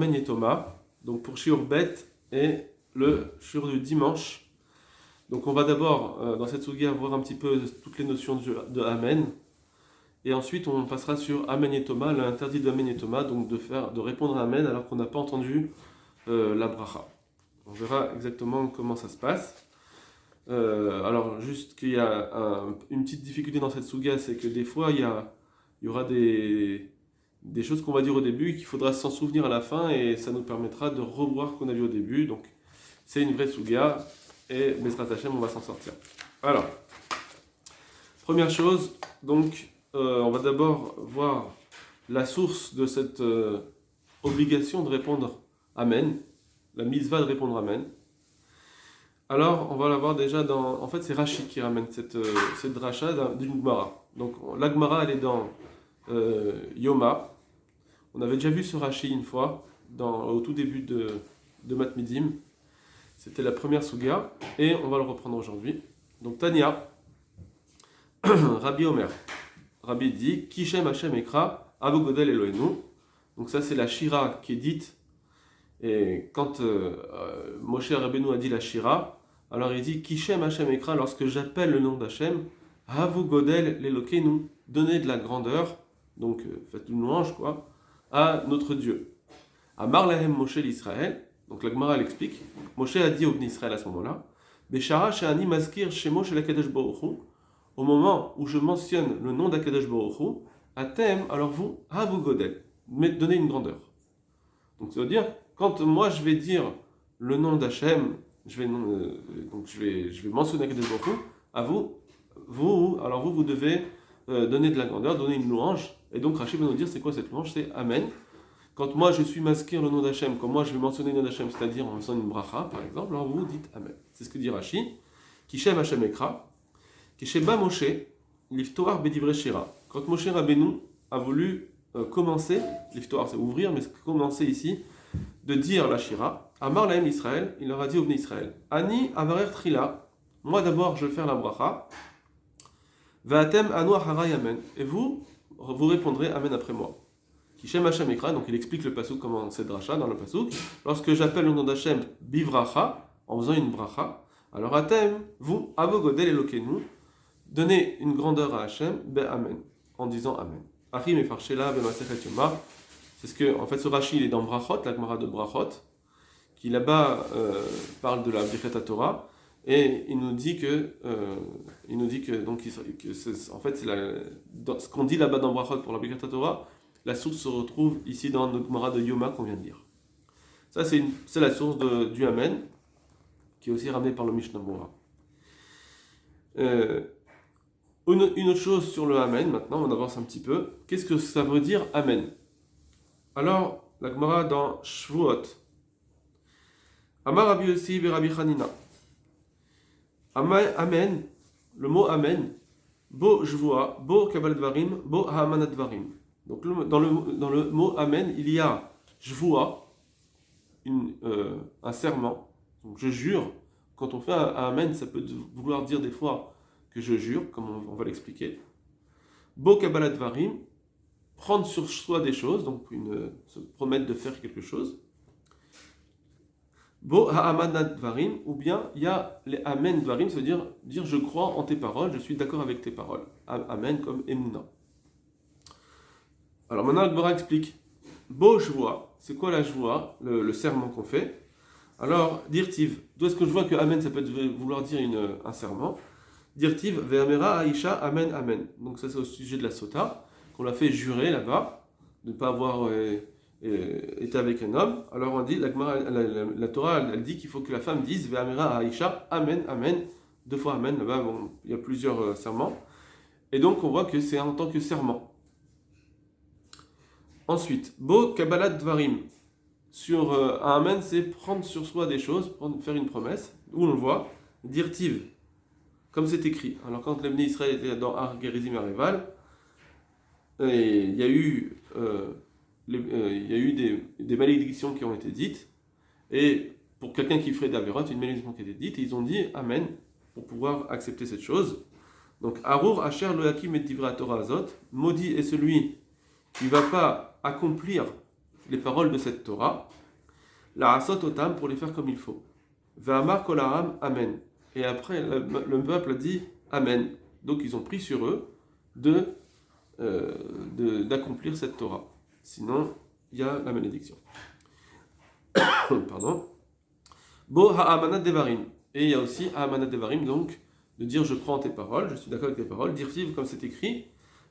Amen et Thomas, donc pour Shiur Bet et le Shiur du dimanche. Donc on va d'abord, dans cette Sugia, voir un petit peu toutes les notions de Amen, et ensuite on passera sur Amen et Thomas, l'interdit de Amen et Thomas, donc de répondre à Amen alors qu'on n'a pas entendu la bracha. On verra exactement comment ça se passe. Alors juste qu'il y a une petite difficulté dans cette Sugia, c'est que des fois il y aura des choses qu'on va dire au début et qu'il faudra s'en souvenir à la fin, et ça nous permettra de revoir ce qu'on a vu au début. Donc c'est une vraie Sugia, et Bezrat Hashem, on va s'en sortir. Alors, première chose, donc on va d'abord voir la source de cette obligation de répondre Amen, la mitzvah de répondre Amen. Alors, on va la voir déjà dans... En fait, c'est Rashi qui ramène cette dracha d'une Gemara. Donc, la Gemara, elle est dans Yoma. On avait déjà vu ce Rashi une fois, au tout début de Matmidim. C'était la première Suga, et on va le reprendre aujourd'hui. Donc, Tania, Rabbi Omer. Rabbi dit, Kishem Hashem Ekra, Avo Godel Eloheinu. Donc, ça, c'est la Shira qui est dite. Et quand Moshe Rabbeinu a dit la Shira, alors il dit Kishem Hashem Ekra, lorsque j'appelle le nom d'Hashem, Havu Godel Lelokeinu, donnez de la grandeur, donc faites une louange quoi, à notre Dieu. Amar Lahem Moshe l'Israël, donc la Gemara elle explique, Moshe a dit au Bnei Israël à ce moment-là, Beshara She'ani Maskir Shemo Shel HaKadosh Baruch Hu, au moment où je mentionne le nom d'HaKadosh Baruch Hu, Atem, alors vous, Havu Godel, donnez une grandeur. Donc ça veut dire, quand moi je vais dire le nom d'Hachem, je vais mentionner Akadosh Baruch Hu, à vous devez donner de la grandeur, donner une louange. Et donc Rashi va nous dire c'est quoi cette louange, c'est Amen. Quand moi je suis maskir le nom d'Hachem, quand moi je vais mentionner le nom d'Hachem, c'est-à-dire en faisant une bracha par exemple, alors vous dites Amen. C'est ce que dit Rashi. Kishem Hachem Ekra, Kisheba Moshe, Liftoar Bedivre Shira. Quand Moshe Rabbeinu a voulu commencer, Liftoar c'est ouvrir, mais commencer ici, de dire la Shira, Amar Lahem Israël, il leur a dit au Bnei Israël, Ani Avarer Trila, moi d'abord je vais faire la bracha, Va'atem Anu Aharay Amen, et vous répondrez Amen après moi. Kishem Hashem Ekra, donc il explique le pasuk comment c'est dracha dans le pasuk, lorsque j'appelle le nom d'Hashem Bivracha, en faisant une bracha, alors Atem, vous, Avogodel Elokeinu, donnez une grandeur à Hachem, Amen, en disant Amen. Achim et Farshela, Bemasechet Yoma. C'est ce que, en fait, ce Rashi, il est dans Brachot, la Gemara de Brachot, qui là-bas parle de la Birkat Torah, et il nous dit que donc, en fait, ce qu'on dit là-bas dans Brachot pour la Birkat Torah, la source se retrouve ici dans notre Gemara de Yoma qu'on vient de lire. Ça, c'est la source du Amen, qui est aussi ramenée par le Mishnah Berurah. Une autre chose sur le Amen, maintenant, on avance un petit peu. Qu'est-ce que ça veut dire Amen? Alors, la Gemara dans Shvuot. Amar Rabbi Yossi ve Rabbi Chanina. Amen, le mot Amen, Bo Shvua, Bo Kabbalat Dvarim, Bo Ha'amanat Dvarim. Donc dans le mot Amen, il y a Shvua, un serment. Donc je jure. Quand on fait un Amen, ça peut vouloir dire des fois que je jure, comme on va l'expliquer. Bo Kabbalat Dvarim, prendre sur soi des choses, donc se promettre de faire quelque chose. Bo ha'amanat dvarim, ou bien il y a les amen dvarim, ça veut dire je crois en tes paroles, je suis d'accord avec tes paroles. Amen comme emuna. Alors maintenant le Gemara explique. Bo shvua, c'est quoi la shvua, le serment qu'on fait? Alors dirtiv, d'où est-ce que je vois que amen ça peut vouloir dire un serment? Dirtiv ve'amera aisha amen amen. Donc ça c'est au sujet de la sota. On l'a fait jurer là-bas, de ne pas avoir été avec un homme. Alors on dit, la Torah, elle dit qu'il faut que la femme dise Ve'amira Aisha, Amen, Amen, 2 fois Amen, là-bas, il y a plusieurs serments. Et donc on voit que c'est en tant que serment. Ensuite, Bo Kabbalat Dvarim. Sur un Amen, c'est prendre sur soi des choses, faire une promesse, où on le voit, Dirtiv, comme c'est écrit. Alors quand l'Ebné Israël était dans Har Gerizim Areval, et il y a eu des malédictions qui ont été dites, et pour quelqu'un qui ferait d'Averot, une malédiction qui a été dite, et ils ont dit Amen pour pouvoir accepter cette chose. Donc, Arur Asher Loakim et Divra Torah Azot, maudit est celui qui ne va pas accomplir les paroles de cette Torah, la asot otam, pour les faire comme il faut. Ve'amar kol ha'am amen. Et après, le peuple a dit amen. Donc ils ont pris sur eux d'accomplir cette Torah. Sinon, il y a la malédiction. Pardon. Bo ha'amanat devarim. Et il y a aussi ha'amanat devarim, donc de dire je crois en tes paroles, je suis d'accord avec tes paroles. Dirtiv, comme c'est écrit,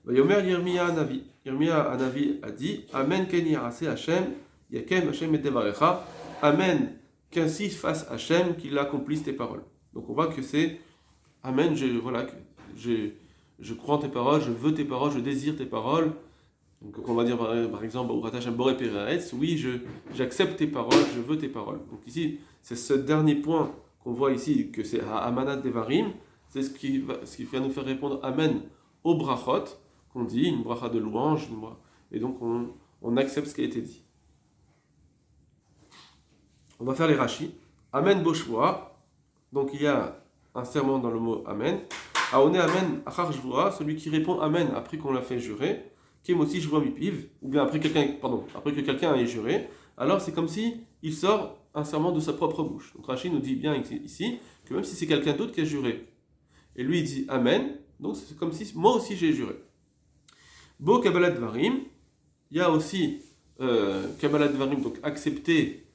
Yomer Yirmiya Anavi. Yirmiya Anavi a dit amen ken yarase Hashem, yakem Hashem et devarecha. Amen, qu'ainsi fasse Hashem, qu'il accomplisse tes paroles. Donc on voit que c'est amen, je crois en tes paroles, je veux tes paroles, je désire tes paroles. Donc on va dire par exemple, oui, j'accepte tes paroles, je veux tes paroles. Donc ici, c'est ce dernier point qu'on voit ici, que c'est Amanat Devarim, c'est ce qui va nous faire répondre Amen au brachot, qu'on dit, une bracha de louange, et donc on accepte ce qui a été dit. On va faire les rachis. Amen Boshvoa, donc il y a un serment dans le mot Amen. Aone Amen Achar Shvoa, celui qui répond Amen après qu'on l'a fait jurer. Kim aussi je vois mi piv, ou bien après que quelqu'un ait juré, alors c'est comme si il sort un serment de sa propre bouche. Donc Rashi nous dit bien ici que même si c'est quelqu'un d'autre qui a juré, et lui il dit Amen, donc c'est comme si moi aussi j'ai juré. Bo Kabbalat Dvarim, il y a aussi Kabbalat Dvarim, donc accepter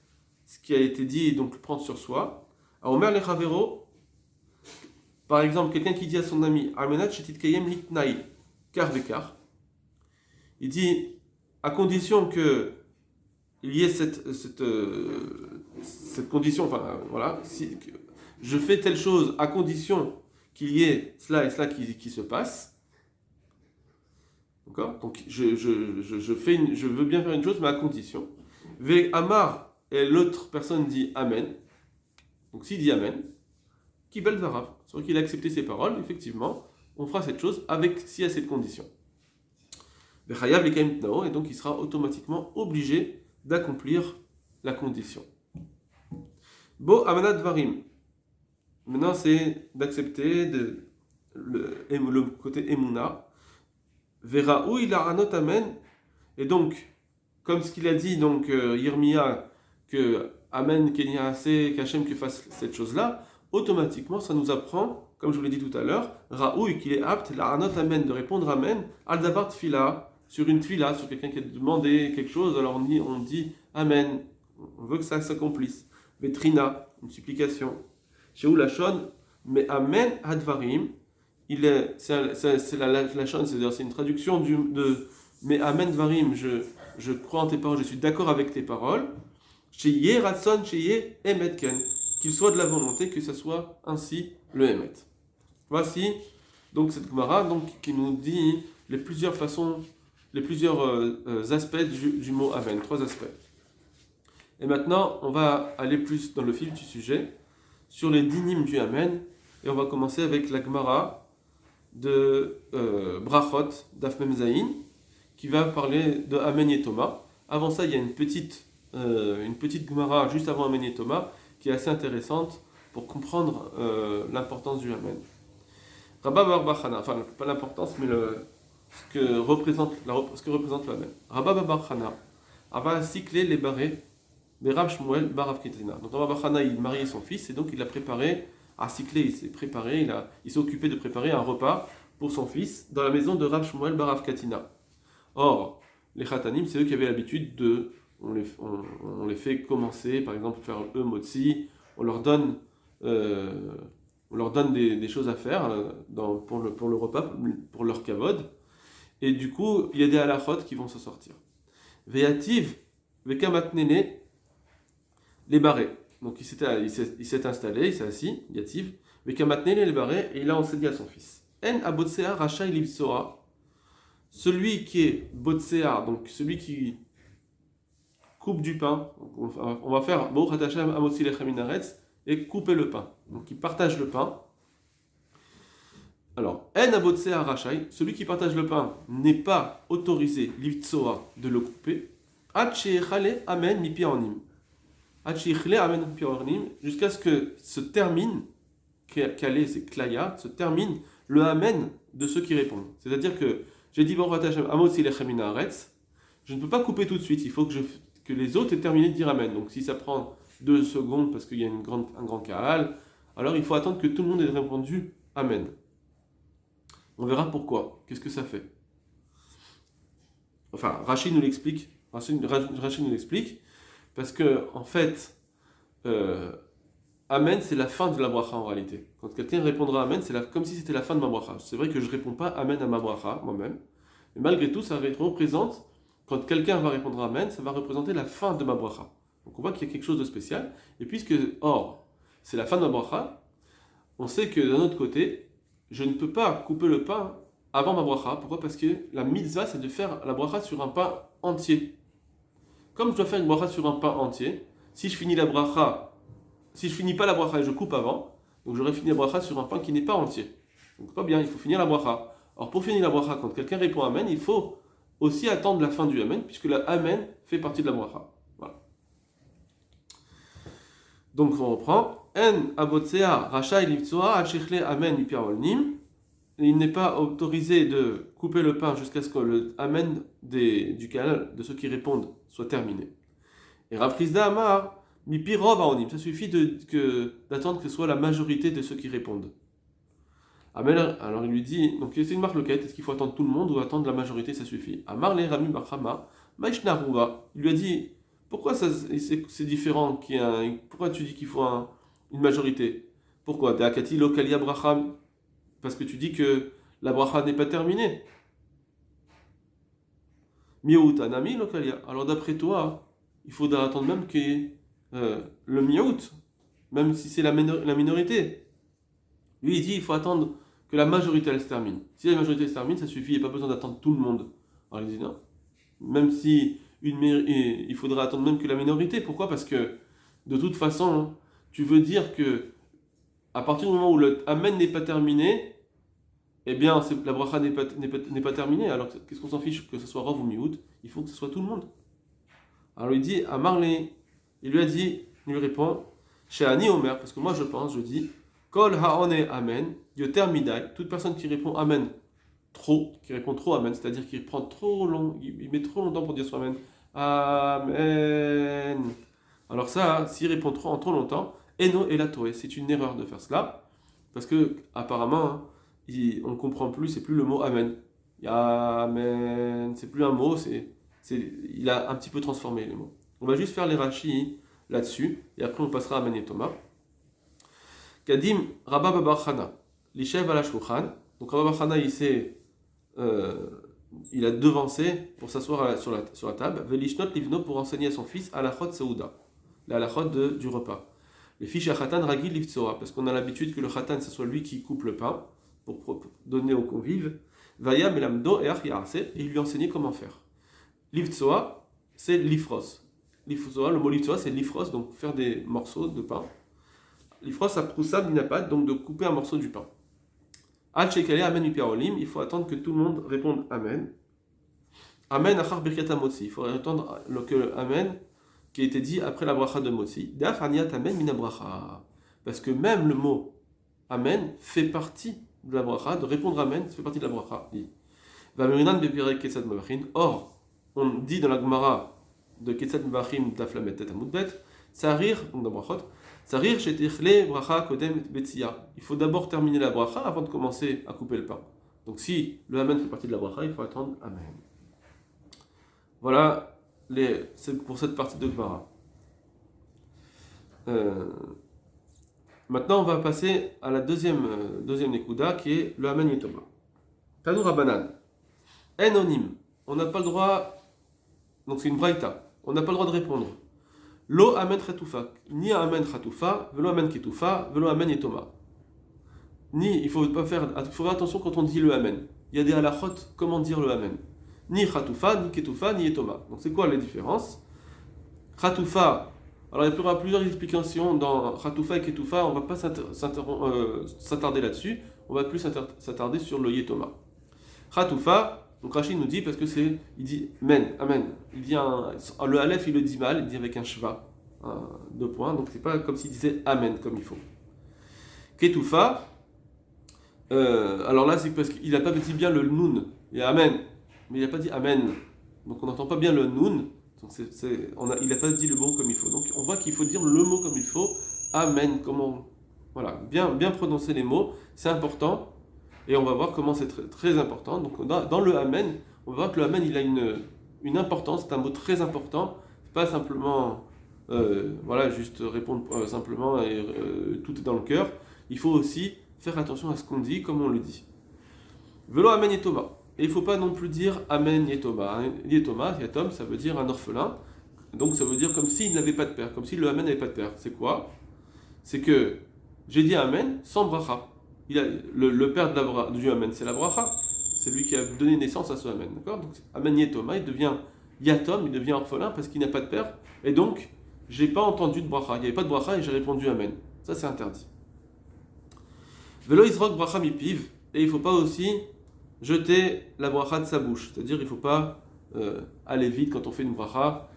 ce qui a été dit et donc le prendre sur soi. Alors Omer Lechavero, par exemple quelqu'un qui dit à son ami Amenat Shetit Kayem Litnaï, car bekar. Il dit, à condition qu'il y ait cette condition, enfin voilà, je fais telle chose à condition qu'il y ait cela et cela qui se passe. D'accord ? Donc je veux bien faire une chose, mais à condition. Ve Amar, et l'autre personne dit Amen. Donc s'il dit Amen, qui bel varav, c'est vrai qu'il a accepté ses paroles, effectivement, on fera cette chose s'il y a cette condition. Et donc il sera automatiquement obligé d'accomplir la condition. Bo amanat varim. Maintenant c'est d'accepter le côté emuna. Vera où il a anot amen. Et donc, comme ce qu'il a dit, donc Yirmiya, que amen kenyase, qu'Hachem que fasse cette chose-là, automatiquement ça nous apprend, comme je vous l'ai dit tout à l'heure, Raoui qu'il est apte, la anot amen, de répondre amen, al davar tfila, sur une tfila, sur quelqu'un qui a demandé quelque chose, alors on dit Amen, on veut que ça s'accomplisse. Vetrina, une supplication. Chez Oulachon, mais Amen Advarim, c'est la Shon, c'est une traduction de mais Amen Dvarim, je crois en tes paroles, je suis d'accord avec tes paroles. Chez Yé Ratson, chez Yé Emetken, qu'il soit de la volonté que ce soit ainsi le Emet. Voici donc cette Gemara qui nous dit les plusieurs aspects du mot Amen, 3 aspects. Et maintenant, on va aller plus dans le fil du sujet, sur les dynimes du Amen, et on va commencer avec la Gemara de Brachot, Daf Mem Zayin, qui va parler de Amen Yetoma. Avant ça, il y a une petite Gemara juste avant Amen Yetoma, qui est assez intéressante pour comprendre l'importance du Amen. Rabba Bar Bachana, enfin pas l'importance, mais ce que représente l'Amen. Rabba Bar Chana va cycler les barrés de Rav Shmuel bar Rav Ketina. Donc Rabba Bar Chana, il mariait son fils et donc il a préparé à cycler, il s'est occupé de préparer un repas pour son fils dans la maison de Rav Shmuel bar Rav Ketina. Or, les Khatanim, c'est eux qui avaient l'habitude on les fait commencer, par exemple faire motzi, on leur donne des choses à faire pour le repas, pour leur kavod. Et du coup, il y a des halachot qui vont se sortir. Veyativ, vekamatnene, les barrés. Donc il s'est installé, il s'est assis, yativ, vekamatnene, les barrés, et il a enseigné à son fils. En abotsea rachai livsoa, celui qui est botsea, donc celui qui coupe du pain, on va faire Bouchat Hashem amotzi lechem minaretz, et couper le pain. Donc il partage le pain. Alors, En abotsea rachai, celui qui partage le pain n'est pas autorisé, livtsoa, de le couper. Ad sheichale amen mi pianim. Ad sheichale amen mi pianim, jusqu'à ce que se termine, kalé c'est klaya, se termine le amen de ceux qui répondent. C'est-à-dire que j'ai dit Bouchat Hashem amotzi lechem minaretz, je ne peux pas couper tout de suite, il faut que les autres aient terminé de dire Amen. Donc si ça prend 2 secondes parce qu'il y a un grand kahal, alors il faut attendre que tout le monde ait répondu Amen. On verra pourquoi. Qu'est-ce que ça fait? Enfin, Rachid nous l'explique. Rachid nous l'explique parce que, en fait, Amen, c'est la fin de la bracha en réalité. Quand quelqu'un répondra Amen, c'est comme si c'était la fin de ma bracha. C'est vrai que je ne réponds pas Amen à ma bracha, moi-même. Mais malgré tout, ça représente, quand quelqu'un va répondre Amen, ça va représenter la fin de ma bracha. Donc on voit qu'il y a quelque chose de spécial. Et puisque, or, c'est la fin de ma bracha, on sait que d'un autre côté, je ne peux pas couper le pain avant ma bracha. Pourquoi? Parce que la mitzvah, c'est de faire la bracha sur un pain entier. Comme je dois faire une bracha sur un pain entier, si je finis pas la bracha et je coupe avant, donc j'aurais fini la bracha sur un pain qui n'est pas entier. Donc pas bien, il faut finir la bracha. Alors pour finir la bracha, quand quelqu'un répond Amen, il faut aussi attendre la fin du Amen, puisque le Amen fait partie de la bracha. Voilà. Donc on reprend. En abotsea rachai livtsoa achéchle Amen upiaolnim. Il n'est pas autorisé de couper le pain jusqu'à ce que le Amen du canal de ceux qui répondent soit terminé. Et Rav Chisda Amar, mipi rov aonim, ça suffit d'attendre que ce soit la majorité de ceux qui répondent. Amen, alors il lui dit, donc c'est une marloquette, est-ce qu'il faut attendre tout le monde ou attendre la majorité, ça suffit. Amar le Rami Bachama, Maishnaruva, il lui a dit, pourquoi c'est différent, pourquoi tu dis qu'il faut une majorité? Pourquoi? De'akati lo kalia bracham, parce que tu dis que la bracha n'est pas terminée. Miout anami lo kalia, alors d'après toi, il faudra attendre même que le miout, même si c'est la minorité. Lui il dit, il faut attendre que la majorité elle se termine. Si la majorité se termine, ça suffit, il n'y a pas besoin d'attendre tout le monde. Alors il dit non. Même si il faudra attendre même que la minorité. Pourquoi? Parce que de toute façon, tu veux dire que à partir du moment où le Amen n'est pas terminé, eh bien la bracha n'est pas terminée. Alors qu'est-ce qu'on s'en fiche que ce soit Rav ou Miout? Il faut que ce soit tout le monde. Alors il dit à Marley, il lui répond, chez Ani Omer, parce que moi je dis, Kol ha'one Amen, yoter midai, toute personne qui répond Amen qui répond trop Amen, c'est-à-dire qu'il prend trop long, il met trop longtemps pour dire son Amen. Amen. Alors ça, s'il répond en trop longtemps, Eno et la Toé, c'est une erreur de faire cela, parce que apparemment, on ne comprend plus, c'est plus le mot Amen. Amen, c'est plus un mot, il a un petit peu transformé les mots. On va juste faire les rachis là-dessus, et après on passera à Amen et Thomas. Kadim Rabba Bar Chana, l'Ishev à la Shulchan. Donc Rabba Bar Chana, il a devancé pour s'asseoir sur la table. Velishnot Livno pour enseigner à son fils Alachot Seuda, la halachot du repas. Les fiches à Khatan Ragil Livtsoa, parce qu'on a l'habitude que le Khatan, ce soit lui qui coupe le pain pour donner aux convives. Vaya Melamdo et Achiarse, et il lui enseignait comment faire. Livtsoa, c'est l'ifros. L'ifrosa, le mot l'ifrosa, c'est l'ifros, donc faire des morceaux de pain. L'ifros, ça proussa binapat, donc de couper un morceau du pain. Al shekale amen upiaolim, il faut attendre que tout le monde réponde amen. Amen achar birkat motzi, il faut attendre que amen qui a été dit après la bracha de motzi. Daf aniat amen mina bracha, parce que même le mot amen fait partie de la bracha, de répondre amen, ça fait partie de la bracha. Or, on dit dans la Gemara de Ketzat Mevachim d'Aflamet Tet Amudbet, Tsarir, donc dans Brachot, Tsarir shetichle bracha kodem betzia. Il faut d'abord terminer la bracha avant de commencer à couper le pain. Donc si le Amen fait partie de la bracha, il faut attendre Amen. Voilà c'est pour cette partie de Gemara. Maintenant, on va passer à la deuxième Nekuda qui est le Amen Yetoma. Tanu Rabanan. Enonim. On n'a pas le droit. Donc c'est une braïta. On n'a pas le droit de répondre. Lo Amen Chatoufa. Ni Amen Chatoufa, velo Amen Ketoufa, velo Amen Yetoma. Il faut faire attention quand on dit le Amen. Il y a des halachot, comment dire le Amen. Ni Chatoufa, ni Ketoufa, ni Yetoma. Donc c'est quoi les différences? Chatoufa. Alors il y aura plusieurs explications dans Chatoufa et Ketoufa, on ne va pas s'attarder là-dessus, on va plus s'attarder sur le Yetoma. Chatoufa, donc Rachid nous dit, parce que il dit men, amen, il dit le Aleph il le dit mal, il dit avec un shva, 2 points, donc c'est pas comme s'il disait amen comme il faut. Ketoufa, alors là c'est parce qu'il n'a pas dit bien le nun, il y a amen, mais il n'a pas dit amen, donc on n'entend pas bien le nun, Donc il n'a pas dit le mot comme il faut. Donc on voit qu'il faut dire le mot comme il faut. Amen. Voilà, bien prononcer les mots, c'est important. Et on va voir comment c'est très, très important. Donc dans le Amen, on va voir que le Amen il a une importance, c'est un mot très important. C'est pas simplement juste répondre simplement et tout est dans le cœur. Il faut aussi faire attention à ce qu'on dit, comme on le dit. Velo Amen Yetoma. Et il ne faut pas non plus dire Amen Yetoma. Yetoma, Yatom, ça veut dire un orphelin. Donc ça veut dire comme s'il n'avait pas de père, comme si le Amen n'avait pas de père. C'est quoi? C'est que j'ai dit Amen sans bracha. Le père du Amen, c'est la bracha. C'est lui qui a donné naissance à ce Amen. D'accord? Donc Amen Yetoma, il devient Yatom, il devient orphelin parce qu'il n'a pas de père. Et donc, j'ai pas entendu de bracha. Il n'y avait pas de bracha et j'ai répondu Amen. Ça, c'est interdit. Velo Isrok bracha mipiv. Et il ne faut pas aussi jeter la bracha de sa bouche. C'est-à-dire, il ne faut pas aller vite quand on fait une bracha.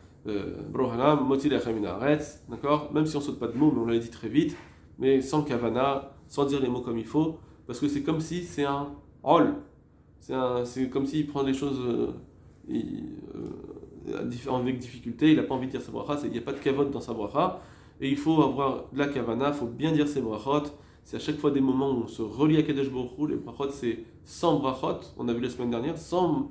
Brohanam, moti lechem min haaretz. D'accord? Même si on ne saute pas de mots, mais on l'a dit très vite. Mais sans kavana, sans dire les mots comme il faut. Parce que c'est comme si c'est un rôle. C'est comme s'il prend les choses avec difficulté. Il n'a pas envie de dire sa bracha. Il n'y a pas de kavod dans sa bracha. Et il faut avoir de la kavana. Il faut bien dire ses brachot. C'est à chaque fois des moments où on se relie à Kadesh Baruch Hu. Les brachot, c'est 100 brachot. On a vu la semaine dernière, 100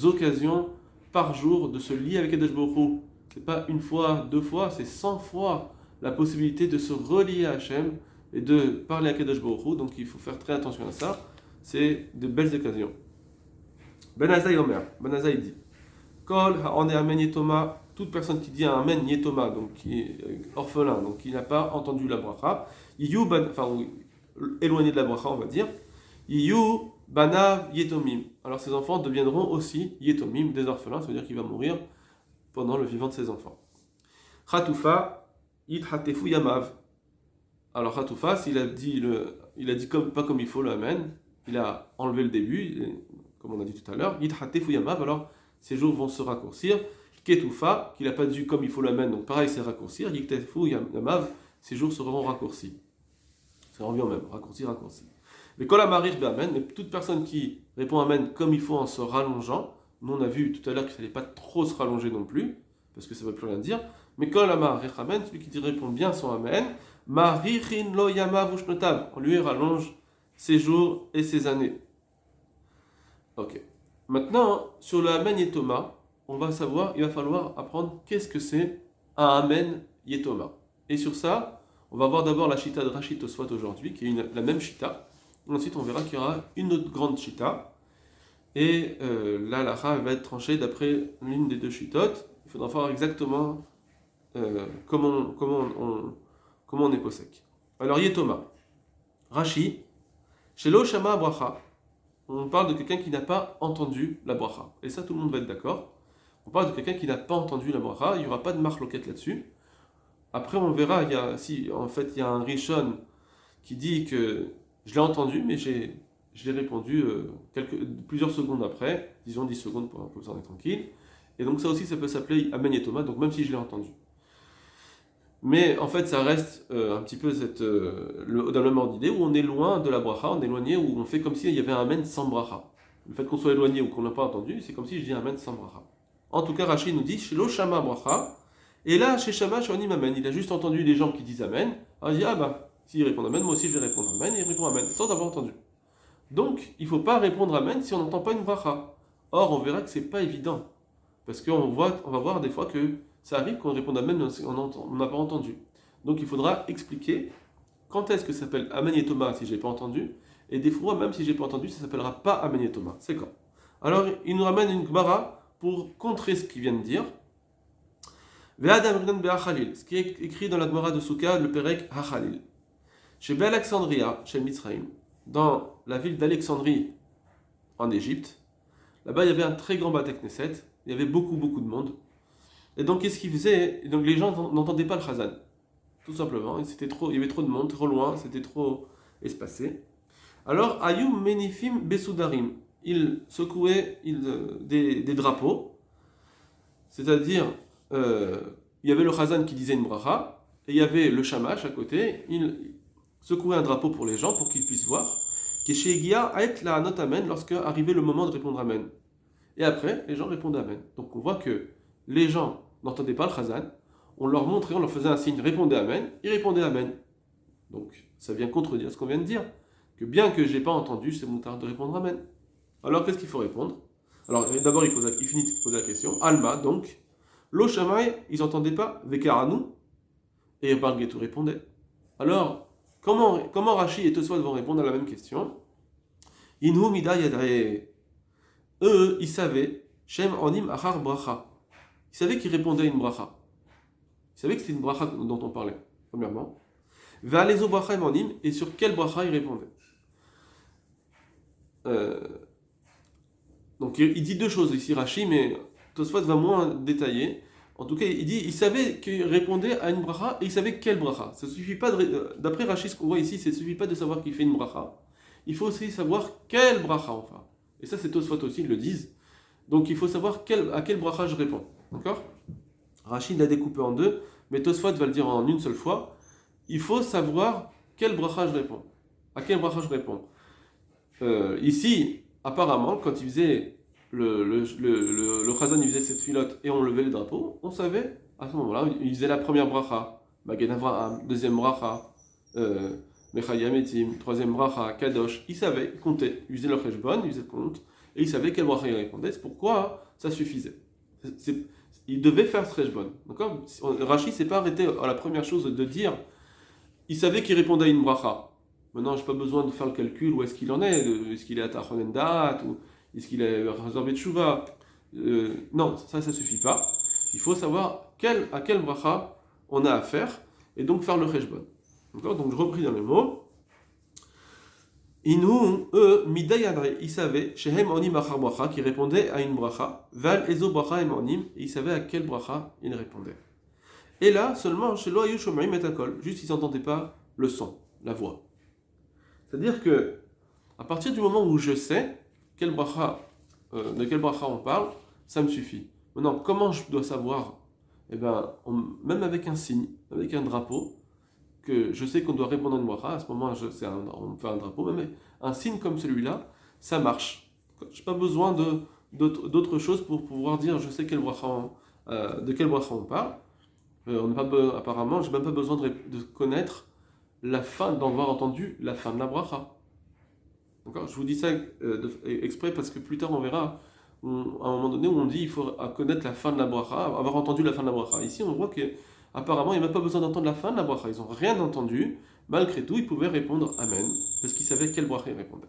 occasions par jour de se lier avec Kadesh Baruch Hu. C'est pas une fois, 2 fois, c'est 100 fois la possibilité de se relier à Hachem et de parler à Kadesh Baruch Hu. Donc il faut faire très attention à ça. C'est de belles occasions. Ben Azaï Omer, Ben Azaï dit Kol ha'one amen yetoma, toute personne qui dit un amen yetoma, donc qui est orphelin, donc qui n'a pas entendu la bracha, éloigné de la bracha, on va dire, Yiyu banav yetomim. Alors ses enfants deviendront aussi yetomim, des orphelins, ça veut dire qu'il va mourir pendant le vivant de ses enfants. Chatoufa, yithatefu yamav. Alors Chatoufa, il a dit pas comme il faut le amen, il a enlevé le début, comme on a dit tout à l'heure, yithatefu yamav, alors ses jours vont se raccourcir. Ketoufa, qu'il n'a pas dit comme il faut l'amen, donc pareil c'est raccourcir. Yithatefu yamav, ses jours seront raccourcis. Ça revient au même, raccourci. Mais kol hamarir be'amen, mais toute personne qui répond amen comme il faut en se rallongeant, nous on a vu tout à l'heure qu'il ne fallait pas trop se rallonger non plus, parce que ça ne veut plus rien dire. Mais kol hamarir amen, celui qui répond bien son amen, marichin lo yamav ushnotav, on lui rallonge ses jours et ses années. Ok. Maintenant, sur le amen yetoma, il va falloir apprendre qu'est-ce que c'est un amen yetoma. Et sur ça, on va voir d'abord la Shita de Rashi Tosfot aujourd'hui, qui est la même Shita. Ensuite, on verra qu'il y aura une autre grande Shita. Et là, la halakha va être tranchée d'après l'une des deux Shitot. Il faudra voir exactement comment on est posek. Alors, Yetoma. Rashi, Shelo Shama Bracha. On parle de quelqu'un qui n'a pas entendu la bracha. Et ça, tout le monde va être d'accord. On parle de quelqu'un qui n'a pas entendu la bracha. Il n'y aura pas de marloquette là-dessus. Après, on verra, il y a un Rishon qui dit que je l'ai entendu, mais je l'ai répondu plusieurs secondes après, disons 10 secondes pour que vous en êtes tranquille. Et donc ça aussi, ça peut s'appeler Amen Yetoma, donc même si je l'ai entendu. Mais en fait, ça reste un petit peu dans le même ordre d'idée où on est loin de la bracha, on est éloigné, où on fait comme s'il y avait un Amen sans bracha. Le fait qu'on soit éloigné ou qu'on n'a pas entendu, c'est comme si je dis Amen sans bracha. En tout cas, Rashi nous dit Shelo Shama Bracha. Et là, chez Shama, Shonim Amen, il a juste entendu les gens qui disent Amen. Alors il dit, s'ils répondent Amen, moi aussi je vais répondre Amen, et il répond Amen, sans avoir entendu. Donc, il ne faut pas répondre Amen si on n'entend pas une bracha. Or, on verra que ce n'est pas évident. Parce qu'on va voir des fois que ça arrive qu'on réponde Amen, mais on n'a pas entendu. Donc, il faudra expliquer quand est-ce que ça s'appelle Amen Yetoma si je n'ai pas entendu, et des fois, même si je n'ai pas entendu, ça ne s'appellera pas Amen Yetoma. C'est quand? Alors, il nous ramène une Gemara pour contrer ce qu'il vient de dire. Ce qui est écrit dans la Gemara de Souka, le Perek HaChalil. Chez Alexandria, chez Mitzrayim, dans la ville d'Alexandrie, en Égypte, là-bas il y avait un très grand Beit Knesset, il y avait beaucoup de monde. Et donc qu'est-ce qu'ils faisaient? Donc les gens n'entendaient pas le Chazan, tout simplement. Il y avait trop de monde, trop loin, c'était trop espacé. Alors, Ayum Menifim Besudarim, ils secouaient des drapeaux, c'est-à-dire il y avait le Chazan qui disait une bracha, et il y avait le Shamash à côté, il secouait un drapeau pour les gens, pour qu'ils puissent voir, qui est chez Egia, Aet la Anot Amen, lorsque arrivait le moment de répondre Amen. Et après, les gens répondent Amen. Donc on voit que les gens n'entendaient pas le Chazan, on leur montrait, on leur faisait un signe, répondez Amen, ils répondaient Amen. Donc ça vient contredire ce qu'on vient de dire, que bien que j'ai pas entendu, c'est mon tard de répondre Amen. Alors qu'est-ce qu'il faut répondre? Alors d'abord il finit de poser la question, Alma, donc, Lo Shamay, ils n'entendaient pas, Vekaranu, et Bar Getou répondait. Alors, comment Rashi et Tosfot vont répondre à la même question? Inhu Mida Yadre. Eux, ils savaient, Shem Onim Achar Bracha. Ils savaient qu'ils répondaient à une bracha. Ils savaient que c'était une bracha dont on parlait, premièrement. Ve'alezo bracha im onim, et sur quelle bracha ils répondaient. Donc il dit deux choses ici, Rashi, mais Tosfot va moins détailler. En tout cas, il dit, il savait qu'il répondait à une bracha, et il savait quelle bracha. Ça suffit pas d'après Rashi, ce qu'on voit ici, ça ne suffit pas de savoir qu'il fait une bracha. Il faut aussi savoir quelle bracha on fait. Et ça, c'est Tosfot aussi, ils le disent. Donc il faut savoir à quelle bracha je réponds. D'accord? Rachid l'a découpé en deux, mais Tosfot va le dire en une seule fois. Il faut savoir quelle bracha je réponds. À quelle bracha je réponds. Ici, apparemment, quand il faisait le Chazan, il faisait cette filote et on levait les drapeaux, on savait, à ce moment-là, il faisait la première bracha, Magen Avraham, deuxième bracha, Mechayam Etim, troisième bracha, Kadosh. Il savait, il comptait, il faisait le cheshbon, il faisait le compte, et il savait quelle bracha il répondait. C'est pourquoi ça suffisait. Il devait faire ce cheshbon. D'accord? Rashi s'est pas arrêté à la première chose de dire, il savait qu'il répondait à une bracha. Maintenant, je n'ai pas besoin de faire le calcul où est-ce qu'il en est, est-ce qu'il est à Tachonendat, ou est-ce qu'il est réservé de Tshuva. Non, ça suffit pas. Il faut savoir à quelle bracha on a affaire, et donc faire le cheshbon. D'accord? Donc je repris dans les mots. Inu, eux, midayadre, ils savaient, shehem onim achar bracha, qui répondait à une bracha, val ezo bracha em onim, et ils savaient à quelle bracha ils répondaient. Et là, seulement, chez lo ayu shomaim et akol, juste ils n'entendaient pas le son, la voix. C'est-à-dire que, à partir du moment où je sais de quelle bracha on parle, ça me suffit. Maintenant, comment je dois savoir? Eh bien, même avec un signe, avec un drapeau, que je sais qu'on doit répondre à une bracha, à ce moment on fait un drapeau, même un signe comme celui-là, ça marche. Je n'ai pas besoin d'autre chose pour pouvoir dire je sais de quelle bracha on parle. Apparemment, je n'ai même pas besoin de connaître la fin, d'avoir entendu la fin de la bracha. D'accord? Je vous dis ça exprès parce que plus tard on verra, à un moment donné où on dit il faut connaître la fin de la bracha, avoir entendu la fin de la bracha. Ici on voit que apparemment, il n'y a même pas besoin d'entendre la fin de la bracha. Ils n'ont rien entendu. Malgré tout, ils pouvaient répondre Amen, parce qu'ils savaient quelle bracha ils répondaient.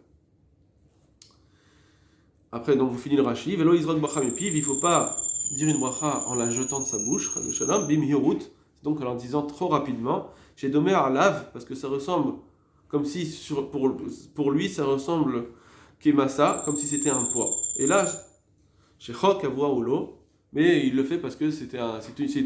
Après, donc, vous finissez le Rashi. Velo Israël bracha mipiv. Il ne faut pas dire une bracha en la jetant de sa bouche. Bim hirut. Donc, en la disant trop rapidement. Chez Domer alav, parce que ça ressemble, comme si, pour lui, ça ressemble Kemasa, comme si c'était un poids. Et là, chez Chok Avua Olo, mais il le fait parce que c'est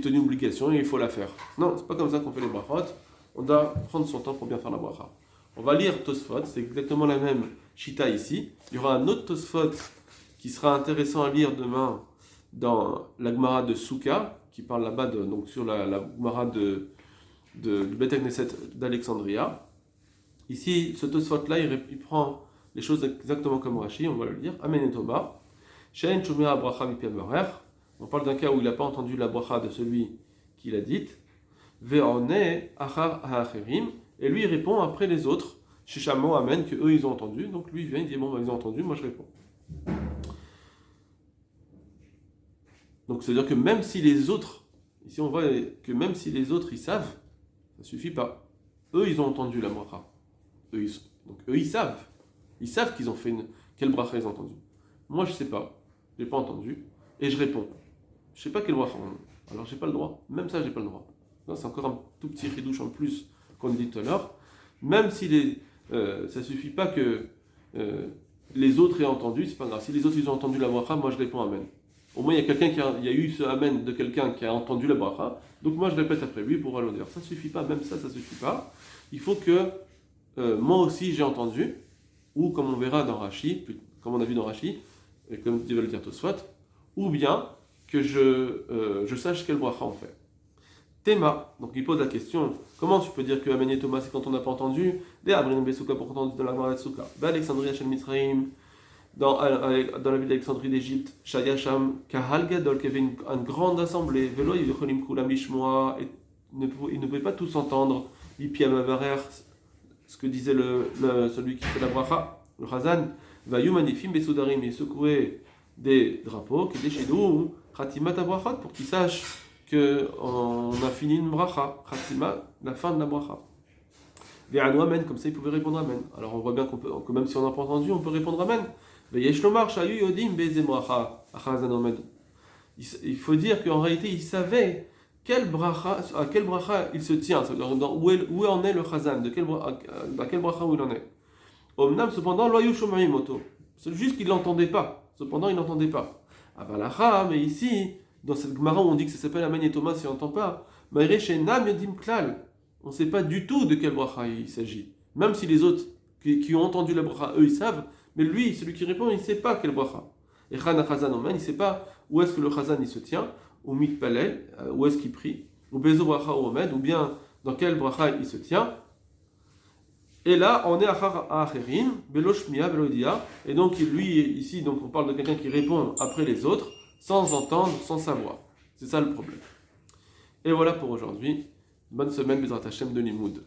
une obligation et il faut la faire. Non, c'est pas comme ça qu'on fait les brachot. On doit prendre son temps pour bien faire la bracha. On va lire Tosfot, c'est exactement la même shita ici. Il y aura un autre Tosfot qui sera intéressant à lire demain dans la Gemara de Souka, qui parle là-bas donc sur la Gemara du Beth Knesset d'Alexandria. Ici, ce Tosfot-là, il prend les choses exactement comme Rashi, on va le lire. Amen et Toma. Shein Shumea Bracha Mipiam Barer. On parle d'un cas où il n'a pas entendu la bracha de celui qui l'a dite. Ve'one achar ha'acherim. Et lui, il répond après les autres. Shishamo Amen, que eux ils ont entendu. Donc lui, il vient, il dit bon, ils ont entendu, moi je réponds. Donc c'est-à-dire que même si les autres, ici on voit que même si les autres ils savent, ça suffit pas. Eux, ils ont entendu la bracha. Donc eux, ils savent. Ils savent qu'ils ont fait quelle bracha ils ont entendu. Moi, je sais pas. Je n'ai pas entendu. Et je réponds. Je ne sais pas quelle bracha. Alors, j'ai pas le droit. Même ça, j'ai pas le droit. Non, c'est encore un tout petit ridouche en plus qu'on dit tout à l'heure. Même si ça suffit pas que les autres aient entendu, c'est pas grave. Si les autres ils ont entendu la bracha, moi je réponds Amen. Au moins, il y a eu ce Amen de quelqu'un qui a entendu la bracha. Donc, moi je répète après lui pour l'honneur. Ça suffit pas. Même ça suffit pas. Il faut que moi aussi j'ai entendu, ou comme on verra dans Rashi, comme on a vu dans Rashi, et comme veut le dire Tosfot, ou bien que je sache quelle bracha on fait. Théma, donc il pose la question, comment tu peux dire que Amen et Thomas c'est quand on n'a pas entendu? Des Abrin Besuka pour entendre dans la Gemara de Souka. Alexandria Shel Mitzraim, dans la ville d'Alexandrie d'Égypte, Shayasham, Kahal Gadol, qui avait une grande assemblée, Velo Yicholim Kulam Lishmoa, et ils ne pouvaient pas tous entendre, Ipiam Avarer, ce que disait celui qui fait la bracha, le Chazan, Vayumanifim Besoudarim, il secouait des drapeaux, qui étaient chez nous, Khatimat Abrachat, pour qu'ils sachent qu'on a fini une bracha, Khatima, la fin de la bracha. Ve'anu Amen, comme ça ils pouvaient répondre Amen. Alors on voit bien que même si on n'a pas entendu, on peut répondre Amen. Il faut dire qu'en réalité, il savait à quel bracha il se tient, où en est le chazan, à quel bracha où il en est. Omnam, cependant, c'est juste qu'il ne l'entendait pas. Cependant, il n'entendait pas. Avalacha, mais ici, dans cette Gemara où on dit que ça s'appelle Amen et Thomas, si on n'entend pas, on ne sait pas du tout de quel bracha il s'agit. Même si les autres qui ont entendu la bracha, eux, ils savent, mais lui, celui qui répond, il ne sait pas quel bracha. Et Chana Chazan Omen, il ne sait pas où est-ce que le Chazan il se tient, ou Mitpalel, où est-ce qu'il prie, ou Bezo Bracha ou Omed, ou bien dans quel bracha il se tient. Et là, on est à Acherim, Belo Shmia, Belo Idia, et donc lui, ici, donc on parle de quelqu'un qui répond après les autres, sans entendre, sans savoir. C'est ça le problème. Et voilà pour aujourd'hui. Bonne semaine, Bezrat Hashem de Limoud.